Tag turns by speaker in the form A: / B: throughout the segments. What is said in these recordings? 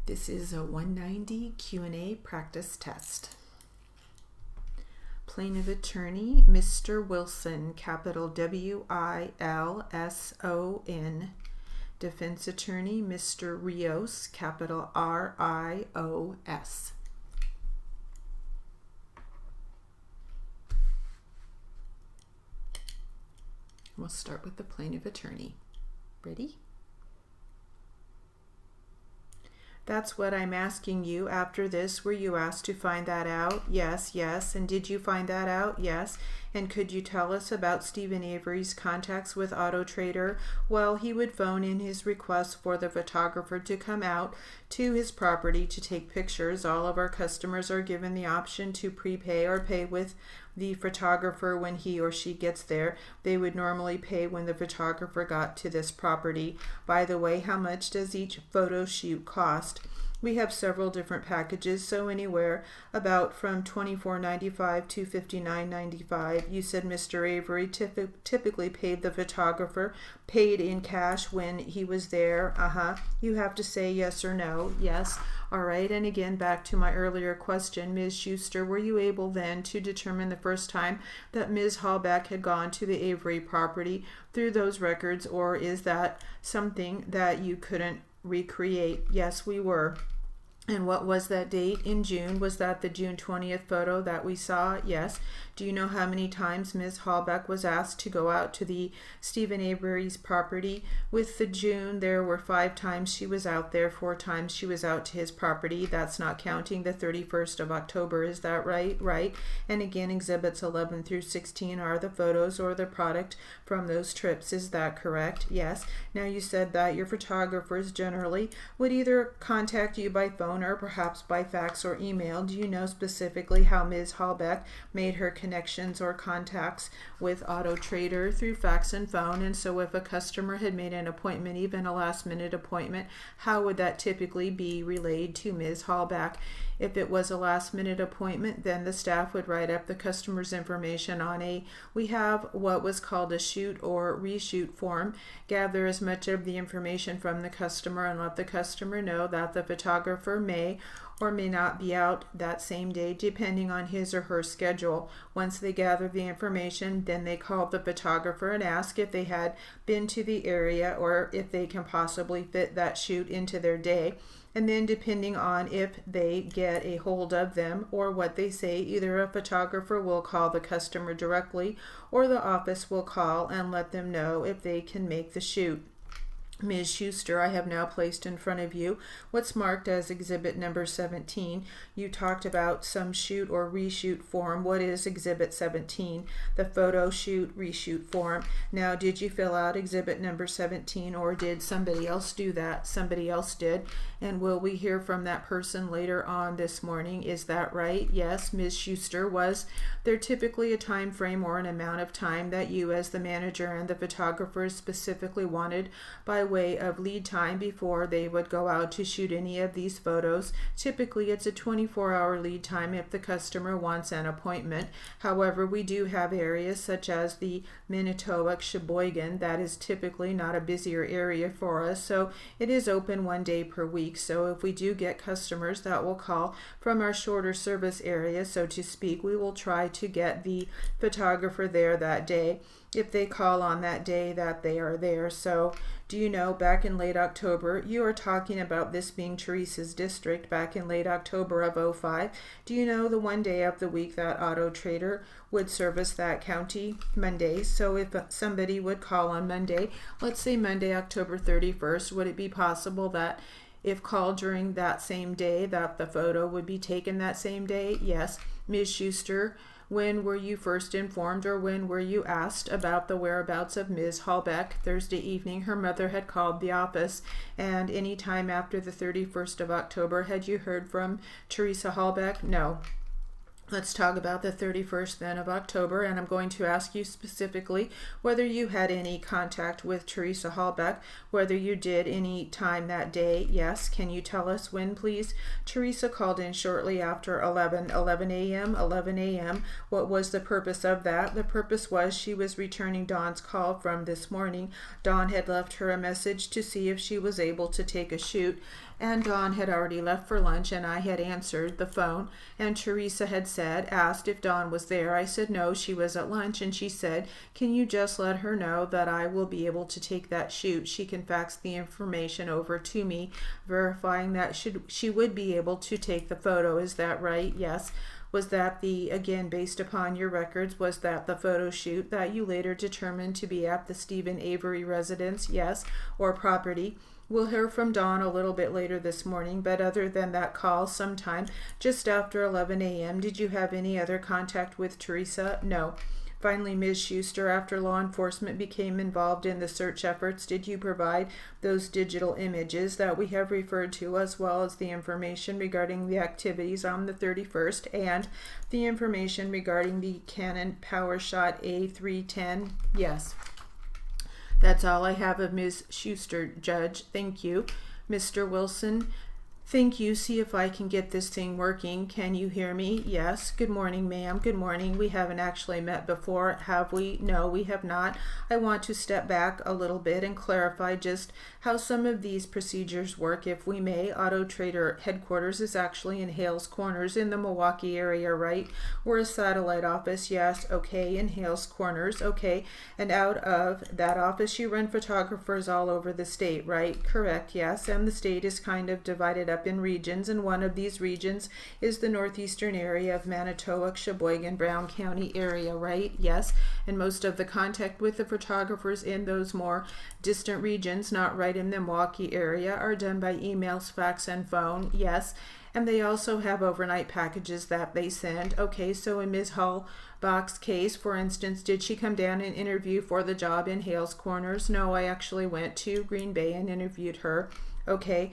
A: This is a 190 Q&A practice test. Plaintiff attorney, Mr. Wilson, capital W-I-L-S-O-N. Defense attorney, Mr. Rios, capital R-I-O-S. We'll start with the plaintiff attorney. Ready? That's what I'm asking you after this. Were you asked to find that out? Yes, yes. And did you find that out? Yes. And could you tell us about Stephen Avery's contacts with Auto Trader? Well, he would phone in his request for the photographer to come out to his property to take pictures. All of our customers are given the option to prepay or pay with the photographer when he or she gets there. They would normally pay when the photographer got to this property. By the way, how much does each photo shoot cost? We have several different packages, so anywhere about from $24.95 to $59.95. You said Mr. Avery typically paid the photographer, paid in cash when he was there. You have to say yes or no. Yes. All right. And again, back to my earlier question, Ms. Schuster, were you able then to determine the first time that Ms. Hallbeck had gone to the Avery property through those records, or is that something that you couldn't recreate? Yes, we were. And what was that date in June? Was that the June 20th photo that we saw? Yes. Do you know how many times Ms. Hallbeck was asked to go out to the Stephen Avery's property? With the June, there were 5 times she was out there, 4 times she was out to his property. That's not counting the 31st of October. Is that right? Right. And again, exhibits 11 through 16 are the photos or the product from those trips. Is that correct? Yes. Now you said that your photographers generally would either contact you by phone or perhaps by fax or email. Do you know specifically how Ms. Hallbeck made her connections or contacts with Auto Trader? Through fax and phone. And so if a customer had made an appointment, even a last minute appointment, how would that typically be relayed to Ms. Hallbeck? If it was a last minute appointment, then the staff would write up the customer's information on we have what was called a shoot or reshoot form, gather as much of the information from the customer and let the customer know that the photographer may or may not be out that same day depending on his or her schedule. Once they gather the information, then they call the photographer and ask if they had been to the area or if they can possibly fit that shoot into their day. And then depending on if they get a hold of them or what they say, either a photographer will call the customer directly or the office will call and let them know if they can make the shoot. Ms. Schuster, I have now placed in front of you what's marked as exhibit number 17. You talked about some shoot or reshoot form. What is exhibit 17? The photo shoot reshoot form. Now, did you fill out exhibit number 17 or did somebody else do that? Somebody else did. And will we hear from that person later on this morning? Is that right? Yes, Ms. Schuster. Was there typically a time frame or an amount of time that you as the manager and the photographer specifically wanted by way of lead time before they would go out to shoot any of these photos? Typically it's a 24-hour lead time if the customer wants an appointment. However, we do have areas such as the Manitowoc Sheboygan that is typically not a busier area for us, so it is open 1 day per week. So if we do get customers that will call from our shorter service area, so to speak, we will try to get the photographer there that day if they call on that day that they are there. So do you know, back in late October, you are talking about this being Teresa's district back in late October of 05. Do you know the 1 day of the week that Auto Trader would service that county? Monday. So if somebody would call on Monday, let's say Monday, October 31st, would it be possible that if called during that same day that the photo would be taken that same day? Yes. Ms. Schuster, when were you first informed or when were you asked about the whereabouts of Ms. Hallbeck? Thursday evening, her mother had called the office, and any time after the 31st of October, had you heard from Teresa Hallbeck? No. Let's talk about the 31st then of October, and I'm going to ask you specifically whether you had any contact with Teresa Hallbeck, whether you did any time that day. Yes. Can you tell us when, please? Teresa called in shortly after 11 a.m. 11 a.m. What was the purpose of that? The purpose was she was returning Dawn's call from this morning. Dawn had left her a message to see if she was able to take a shoot, and Dawn had already left for lunch, and I had answered the phone, and Teresa had asked if Dawn was there. I said no, she was at lunch, and she said, can you just let her know that I will be able to take that shoot? She can fax the information over to me, verifying that she would be able to take the photo. Is that right? Yes. Was that again, based upon your records, was that the photo shoot that you later determined to be at the Steven Avery residence? Yes. Or property? We'll hear from Dawn a little bit later this morning, but other than that call sometime just after 11 a.m., did you have any other contact with Teresa? No. Finally, Ms. Schuster, after law enforcement became involved in the search efforts, did you provide those digital images that we have referred to, as well as the information regarding the activities on the 31st and the information regarding the Canon PowerShot A310? Yes. That's all I have of Ms. Schuster, Judge. Thank you. Mr. Wilson, thank you. See if I can get this thing working. Can you hear me? Yes. Good morning, ma'am. Good morning. We haven't actually met before, have we? No, we have not. I want to step back a little bit and clarify just how some of these procedures work, if we may. Auto Trader headquarters is actually in Hales Corners in the Milwaukee area, right? We're a satellite office. Yes. Okay. In Hales Corners. Okay. And out of that office, you run photographers all over the state, right? Correct. Yes. And the state is kind of divided up in regions, and one of these regions is the northeastern area of Manitowoc, Sheboygan, Brown County area, right? Yes. And most of the contact with the photographers in those more distant regions, not right in the Milwaukee area, are done by emails, fax, and phone. Yes. And they also have overnight packages that they send. Okay, so in Ms. Hallbach's case, for instance, did she come down and interview for the job in Hales Corners? No, I actually went to Green Bay and interviewed her. Okay.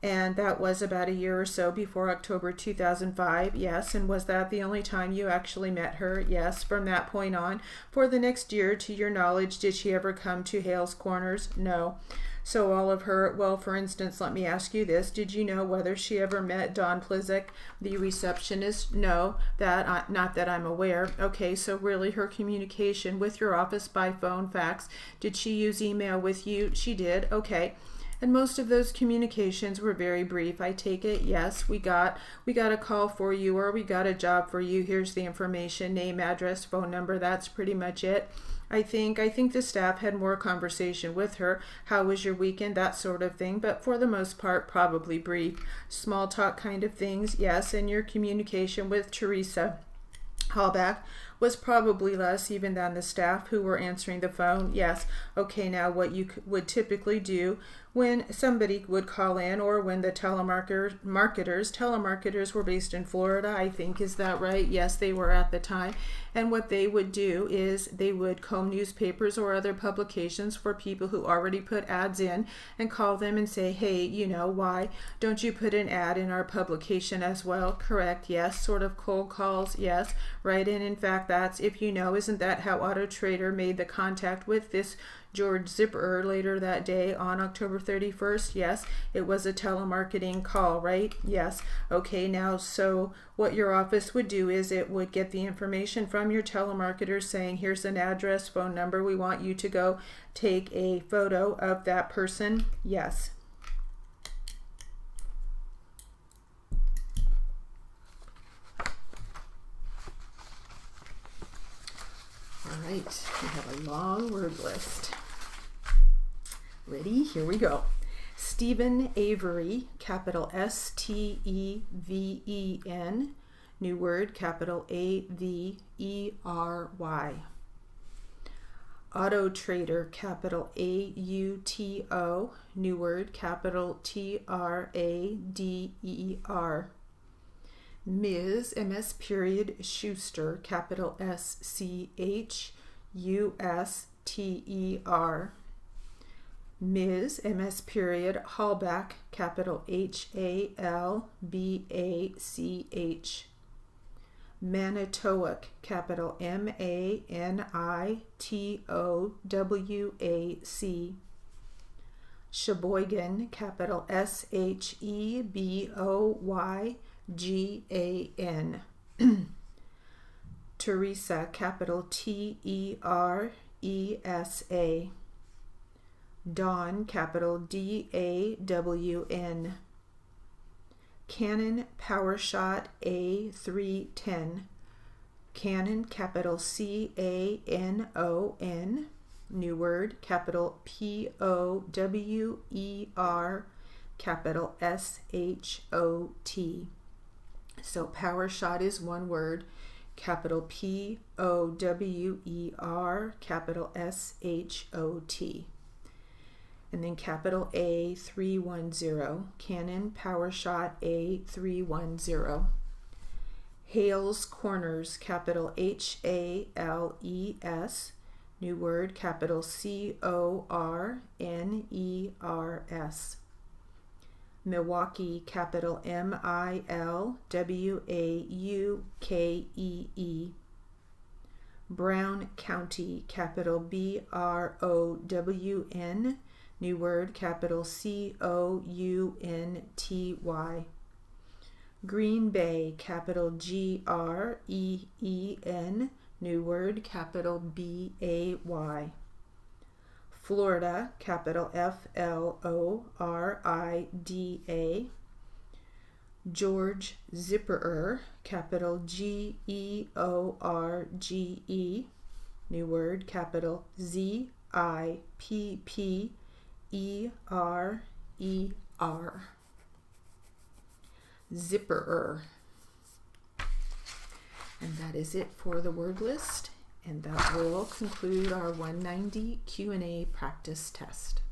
A: And that was about a year or so before October 2005. Yes. And was that the only time you actually met her? Yes. From that point on, for the next year, to your knowledge, did she ever come to Hales Corners? No. So all of her, well, for instance, let me ask you this. Did you know whether she ever met Dawn Plizek, the receptionist? No, not that I'm aware. Okay, so really her communication with your office by phone, fax, did she use email with you? She did. Okay. And most of those communications were very brief. I take it, yes, we got a call for you, or we got a job for you. Here's the information, name, address, phone number. That's pretty much it. I think the staff had more conversation with her. How was your weekend? That sort of thing. But for the most part, probably brief. Small talk kind of things, yes. And your communication with Teresa Hallbeck was probably less even than the staff who were answering the phone. Yes. Okay, now what you would typically do when somebody would call in, or when the telemarketers were based in Florida, I think, is that right? Yes, they were at the time. And what they would do is they would comb newspapers or other publications for people who already put ads in, and call them and say, hey, why don't you put an ad in our publication as well? Correct. Yes. Sort of cold calls. Yes. Right. And in fact, that's, if isn't that how Auto Trader made the contact with this George Zipper later that day on October 31st? Yes, it was a telemarketing call, right? Yes. Okay, now, so what your office would do is it would get the information from your telemarketer saying, here's an address, phone number, we want you to go take a photo of that person. Yes. All right, we have a long word list. Ready? Here we go. Steven Avery, capital S-T-E-V-E-N, new word, capital A-V-E-R-Y. Auto Trader, capital A-U-T-O, new word, capital T-R-A-D-E-R. Ms. M.S. period Schuster, capital S-C-H-U-S-T-E-R. Ms. M.S. period Hallbach, capital H-A-L-B-A-C-H. Manitowoc, capital M-A-N-I-T-O-W-A-C. Sheboygan, capital S-H-E-B-O-Y-G-A-N. Teresa, capital T-E-R-E-S-A. Dawn, capital D-A-W-N. Canon PowerShot A310. Canon, capital C-A-N-O-N. New word, capital P-O-W-E-R, capital S-H-O-T. So PowerShot is one word, capital P-O-W-E-R, capital S-H-O-T. And then capital A310, Canon PowerShot A310. Hales Corners, capital H-A-L-E-S, new word, capital C-O-R-N-E-R-S. Milwaukee, capital M-I-L-W-A-U-K-E-E. Brown County, capital B-R-O-W-N, new word, capital C-O-U-N-T-Y. Green Bay, capital G-R-E-E-N, new word, capital B-A-Y. Florida, capital F-L-O-R-I-D-A. George Zipperer, capital G-E-O-R-G-E, new word, capital Z-I-P-P-E-R-E-R. Zipperer. And that is it for the word list, and that will conclude our 190 Q&A practice test.